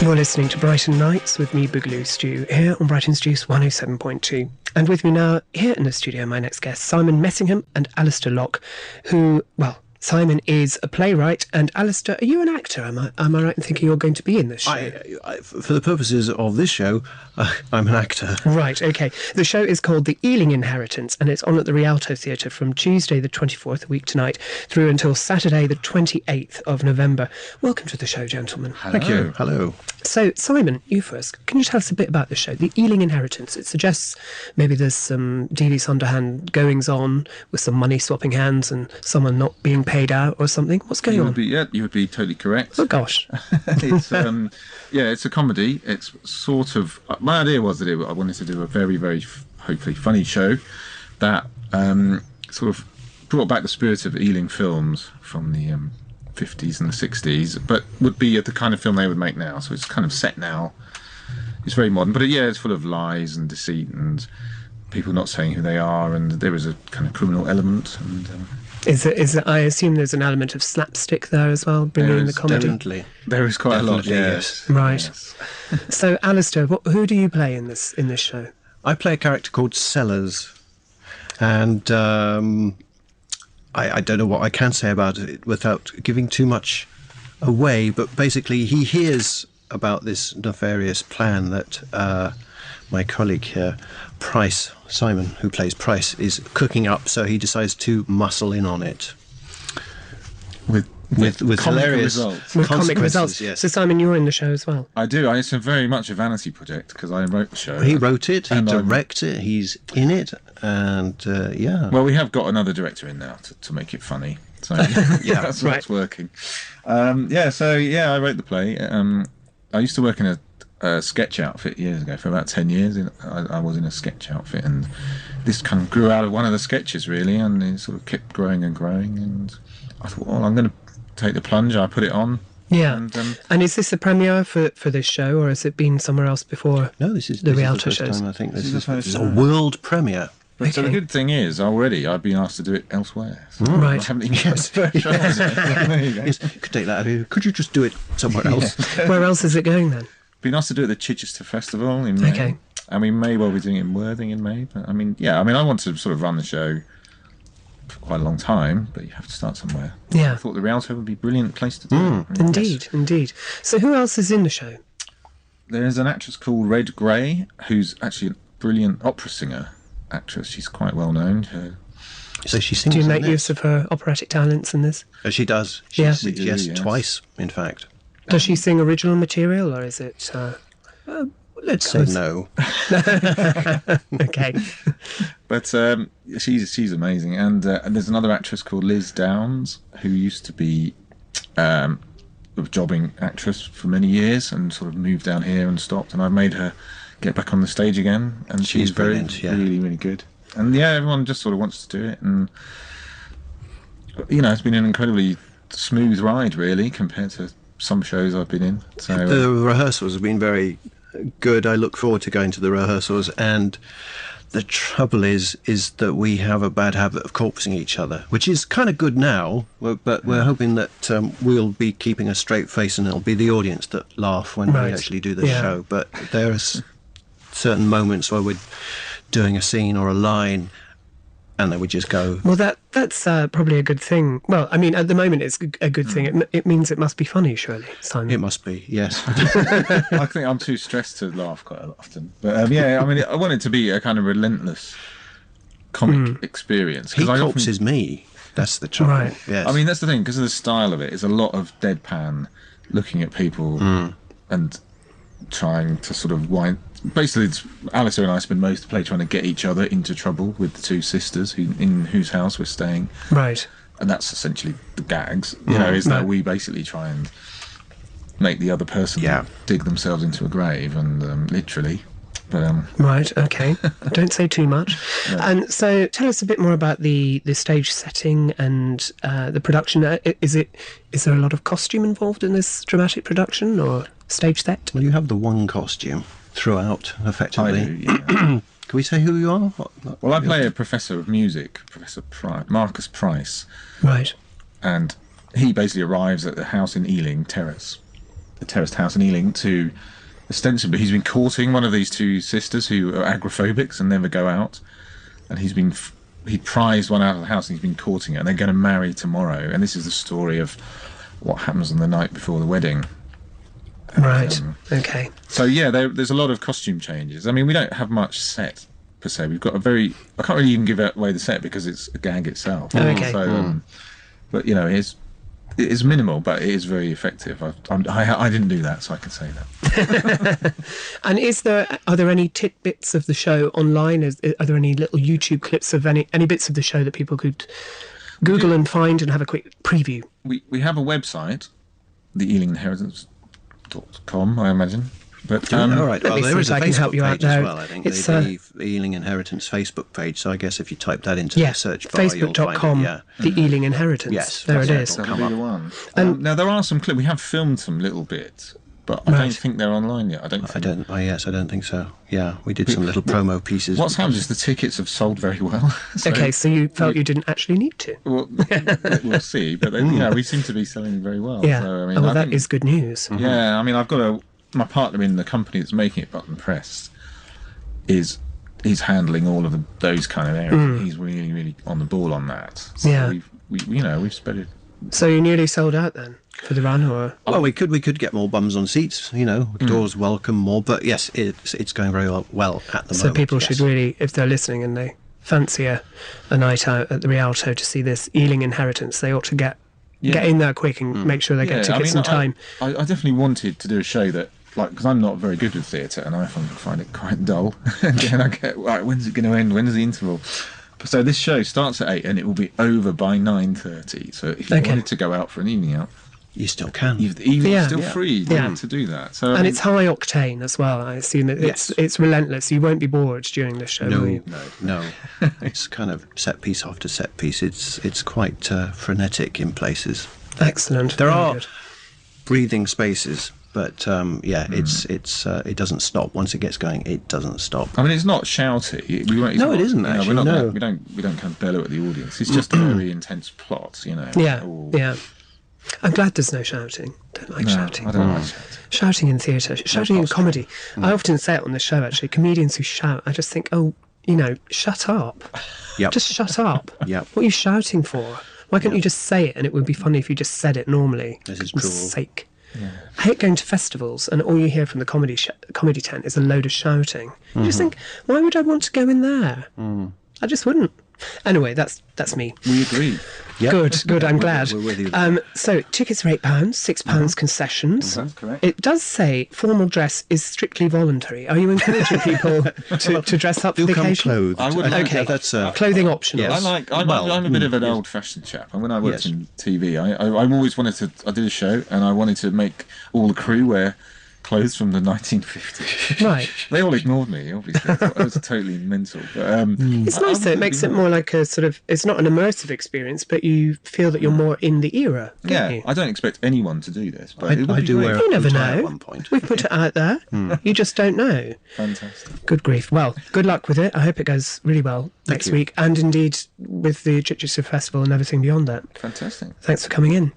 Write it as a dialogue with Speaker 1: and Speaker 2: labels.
Speaker 1: You're listening to Brighton Nights with me, Boogaloo Stew, here on Brighton's Juice 107.2. And with me now, here in the studio, my next guests, Simon Messingham and Alistair Locke, who, well, Simon is a playwright, and Alistair, are you an actor? Am I right in thinking you're going to be in this show?
Speaker 2: For the purposes of this show, I'm an actor.
Speaker 1: Right, okay. The show is called The Ealing Inheritance, and it's on at the Rialto Theatre from Tuesday the 24th, a week tonight, through until Saturday the 28th of November. Welcome to the show, gentlemen.
Speaker 2: Hello. Thank you. Hello.
Speaker 1: So, Simon, you first. Can you tell us a bit about the show? The Ealing Inheritance. It suggests maybe there's some devious underhand goings-on with some money swapping hands and someone not being paid out or something. What's going on?
Speaker 3: You would be totally correct.
Speaker 1: Oh, gosh.
Speaker 3: It's it's a comedy. It's sort of... my idea was that I wanted to do a very, very, hopefully, funny show that sort of brought back the spirit of Ealing films from the 50s and the 60s, but would be the kind of film they would make now. So it's kind of set now. It's very modern, but it's full of lies and deceit and people not saying who they are, and there is a kind of criminal element. And
Speaker 1: Is it? I assume there's an element of slapstick there as well, bringing in the comedy.
Speaker 2: Definitely.
Speaker 3: There is quite a lot.
Speaker 2: Yes.
Speaker 1: Right.
Speaker 3: Yes.
Speaker 1: So, Alistair, who do you play in this show?
Speaker 2: I play a character called Sellers, and I don't know what I can say about it without giving too much away, but basically he hears about this nefarious plan that my colleague here, Price, Simon, who plays Price, is cooking up, so he decides to muscle in on it. With hilarious
Speaker 3: results.
Speaker 1: With comic results.
Speaker 2: Yes.
Speaker 1: So, Simon, you're in the show as well.
Speaker 3: I do. It's very much a vanity project because I wrote the show.
Speaker 2: He wrote it, he
Speaker 3: And
Speaker 2: directed it, he's in it, and yeah.
Speaker 3: Well, we have got another director in now to make it funny. So
Speaker 2: Yeah,
Speaker 3: that's
Speaker 1: right.
Speaker 3: what's working. I wrote the play. I used to work in a sketch outfit years ago for about 10 years. I was in a sketch outfit, and this kind of grew out of one of the sketches really, and it sort of kept growing and growing, and I thought, well, I'm going to take the plunge. I put it on.
Speaker 1: Yeah. And is this the premiere for this show, or has it been somewhere else before?
Speaker 2: No, this is
Speaker 1: the
Speaker 2: the
Speaker 1: Rialto
Speaker 2: first
Speaker 1: shows.
Speaker 2: time I think
Speaker 3: This
Speaker 2: this
Speaker 3: is the first
Speaker 2: is a
Speaker 3: time.
Speaker 2: world premiere.
Speaker 3: But so the
Speaker 1: Okay.
Speaker 3: good thing is, already I've been asked to do it elsewhere. So
Speaker 1: Right.
Speaker 3: I haven't even got the first show. There you go.
Speaker 2: Yes, you could take that out of here. Could you just do it somewhere else?
Speaker 1: Where else is it going then?
Speaker 3: Been asked to do it at the Chichester Festival in May.
Speaker 1: Okay.
Speaker 3: And we may well be doing it in Worthing in May. But I want to sort of run the show for quite a long time, but you have to start somewhere.
Speaker 1: Yeah.
Speaker 3: I thought the Rialto would be a brilliant place to do it.
Speaker 1: Indeed, indeed. So, who else is in the show?
Speaker 3: There's an actress called Red Gray, who's actually a brilliant opera singer actress. She's quite well known.
Speaker 2: So she sings.
Speaker 1: Do you
Speaker 2: in
Speaker 1: make
Speaker 2: this.
Speaker 1: use of her operatic talents in this?
Speaker 2: She does.
Speaker 1: Yeah.
Speaker 2: She's,
Speaker 3: We do,
Speaker 2: yes,
Speaker 3: yes.
Speaker 2: twice, in fact.
Speaker 1: Does she sing original material, or is it...
Speaker 2: Let's say no.
Speaker 1: okay.
Speaker 3: But she's amazing. And there's another actress called Liz Downs, who used to be a jobbing actress for many years and sort of moved down here and stopped. And I've made her get back on the stage again. And
Speaker 2: She's
Speaker 3: she's very,
Speaker 2: brilliant, yeah.
Speaker 3: really, really good. And yeah, everyone just sort of wants to do it. And, it's been an incredibly smooth ride, really, compared to some shows I've been in. So
Speaker 2: The rehearsals have been very good. I look forward to going to the rehearsals, and the trouble is that we have a bad habit of corpsing each other, which is kind of good now, but we're hoping that we'll be keeping a straight face and it'll be the audience that laugh when
Speaker 1: Right.
Speaker 2: we actually do the
Speaker 1: Yeah.
Speaker 2: show. But there are certain moments where we're doing a scene or a line and then we just go,
Speaker 1: Well, that's probably a good thing. Well, I mean, at the moment it's a good thing. It means it must be funny, surely, Simon.
Speaker 2: it must be, yes.
Speaker 3: I think I'm too stressed to laugh quite often. But I want it to be a kind of relentless comic experience.
Speaker 2: He
Speaker 3: 'cause I often-
Speaker 2: corpses me. That's the trouble.
Speaker 1: Right.
Speaker 2: Yes.
Speaker 3: I mean, that's the thing, because of the style of it. It's a lot of deadpan, looking at people and trying to sort of wind. Basically, Alistair and I spend most of the play trying to get each other into trouble with the two sisters in whose house we're staying.
Speaker 1: Right.
Speaker 3: And that's essentially the gags, is that
Speaker 1: Right.
Speaker 3: we basically try and make the other person
Speaker 2: Yeah.
Speaker 3: dig themselves into a grave, and literally. But
Speaker 1: Right, okay. Don't say too much. And so tell us a bit more about the stage setting and the production. Is there a lot of costume involved in this dramatic production, or stage set?
Speaker 2: Well, you have the one costume throughout,
Speaker 3: I
Speaker 2: effectively.
Speaker 3: do, yeah.
Speaker 2: Can we say who you are?
Speaker 3: Well, I play a professor of music, Professor Marcus Price,
Speaker 1: Right.
Speaker 3: and he basically arrives at the house in Ealing Terrace, the terraced house in Ealing to ostensibly he's been courting one of these two sisters who are agoraphobics and never go out, and he prized one out of the house and he's been courting her, and they're going to marry tomorrow. And this is the story of what happens on the night before the wedding.
Speaker 1: Right. Okay.
Speaker 3: So yeah, there's a lot of costume changes. I mean, we don't have much set per se. We've got I can't really even give away the set because it's a gag itself.
Speaker 1: Okay.
Speaker 3: So, but you know, it's minimal, but it is very effective. I didn't do that, so I can say that.
Speaker 1: And are there any tidbits of the show online? Are there any little YouTube clips of any bits of the show that people could Google and find and have a quick preview?
Speaker 3: We have a website, theealinginheritance.com, I imagine. But
Speaker 2: all right. Well, there is a
Speaker 1: I can help
Speaker 2: Facebook
Speaker 1: you out
Speaker 2: page as
Speaker 1: there.
Speaker 2: well. I think
Speaker 1: It's,
Speaker 2: the Ealing Inheritance Facebook page. So I guess if you type that into the search bar, you'll find
Speaker 1: Facebook.com,
Speaker 2: it. Yeah.
Speaker 1: the Ealing Inheritance.
Speaker 2: Yes,
Speaker 1: there it
Speaker 2: that's
Speaker 1: is.
Speaker 2: right.
Speaker 3: that'll be the one.
Speaker 1: And-
Speaker 3: Now there are some clips. We have filmed some little bits, but I
Speaker 1: Right.
Speaker 3: don't think they're online yet. I don't
Speaker 2: think so. Yeah, we did some little promo pieces.
Speaker 3: What's happened is the tickets have sold very well.
Speaker 1: Okay, so you felt you didn't actually need to.
Speaker 3: Well, we'll see. But we seem to be selling very well.
Speaker 1: Yeah.
Speaker 3: So, I mean,
Speaker 1: well,
Speaker 3: I
Speaker 1: that
Speaker 3: think-
Speaker 1: is good news.
Speaker 3: Yeah, I mean, I've got my partner in the company that's making it, Button Press, he's handling all of those kind of areas. He's really, really on the ball on that. So
Speaker 1: Yeah.
Speaker 3: we've spread it.
Speaker 1: So you're nearly sold out then for the run, or
Speaker 2: Well, we could get more bums on seats. You know, doors welcome more. But yes, it's going very well at the
Speaker 1: so
Speaker 2: moment.
Speaker 1: people
Speaker 2: yes.
Speaker 1: should really, if they're listening and they fancy a night out at the Rialto to see this Ealing Inheritance, they ought to get in there quick and make sure they get tickets in time.
Speaker 3: I definitely wanted to do a show that, because I'm not very good with theatre and I often find it quite dull. And then I get, right, when's it going to end? When's the interval? So this show starts at 8 and it will be over by 9:30. So if you wanted to go out for an evening out,
Speaker 2: You still can.
Speaker 3: the evening's
Speaker 1: Yeah.
Speaker 3: still
Speaker 1: Yeah.
Speaker 3: free
Speaker 1: Yeah.
Speaker 3: to do that. So
Speaker 1: And it's high octane as well. I assume that it's relentless. You won't be bored during the show, will you?
Speaker 2: No. It's kind of set piece after set piece. It's quite frenetic in places.
Speaker 1: Excellent.
Speaker 2: There
Speaker 1: Very
Speaker 2: are
Speaker 1: good.
Speaker 2: breathing spaces, but it doesn't stop. Once it gets going, it doesn't stop.
Speaker 3: I mean, it's not shouty.
Speaker 2: No, it isn't, actually, no.
Speaker 3: We don't kind of bellow at the audience. It's just a very intense plot, you know.
Speaker 1: Yeah,
Speaker 3: All-
Speaker 1: yeah. I'm glad there's no shouting. Don't like
Speaker 3: No,
Speaker 1: shouting.
Speaker 3: I don't like shouting.
Speaker 1: Shouting in theatre, shouting in comedy. I often say it on the show, actually. Comedians who shout, I just think, shut up.
Speaker 2: Yep.
Speaker 1: Just shut up.
Speaker 2: Yep.
Speaker 1: What are you shouting for? Why can't you just say it? And it would be funny if you just said it normally.
Speaker 2: This is
Speaker 1: For goodness
Speaker 2: cruel.
Speaker 1: sake. I hate going to festivals and all you hear from the comedy tent is a load of shouting. You just think, why would I want to go in there? I just wouldn't. Anyway, that's me.
Speaker 3: We agree.
Speaker 2: Yep.
Speaker 1: Good. I'm glad.
Speaker 2: We're with you.
Speaker 1: So tickets are £8, £6 concessions.
Speaker 3: That's correct.
Speaker 1: It does say formal dress is strictly voluntary. Are you encouraging people to dress up for
Speaker 2: Do
Speaker 1: the
Speaker 2: come
Speaker 1: occasion?
Speaker 2: clothed.
Speaker 3: I would-
Speaker 1: Okay.
Speaker 2: That's
Speaker 1: Clothing optional.
Speaker 2: Yes.
Speaker 3: I'm a bit of an old-fashioned chap, and when I worked
Speaker 2: Yes.
Speaker 3: in TV, I always wanted to. I did a show, and I wanted to make all the crew wear clothes from the 1950s.
Speaker 1: Right.
Speaker 3: They all ignored me, obviously. I thought I was totally mental. But
Speaker 1: It's nice though. It makes it more like a sort of. It's not an immersive experience, but you feel that you're more in the era. Don't
Speaker 3: Yeah,
Speaker 1: you?
Speaker 3: I don't expect anyone to do this, but it would
Speaker 2: I
Speaker 3: be
Speaker 2: do
Speaker 3: great.
Speaker 2: wear a
Speaker 1: You never
Speaker 2: bow tie
Speaker 1: know.
Speaker 2: at one point.
Speaker 1: We've put it out there. You just don't know.
Speaker 3: Fantastic.
Speaker 1: Good grief. Well, good luck with it. I hope it goes really well next
Speaker 2: you.
Speaker 1: week, and indeed with the Jiu-Jitsu Festival and everything beyond that.
Speaker 3: Fantastic.
Speaker 1: Thanks for coming in.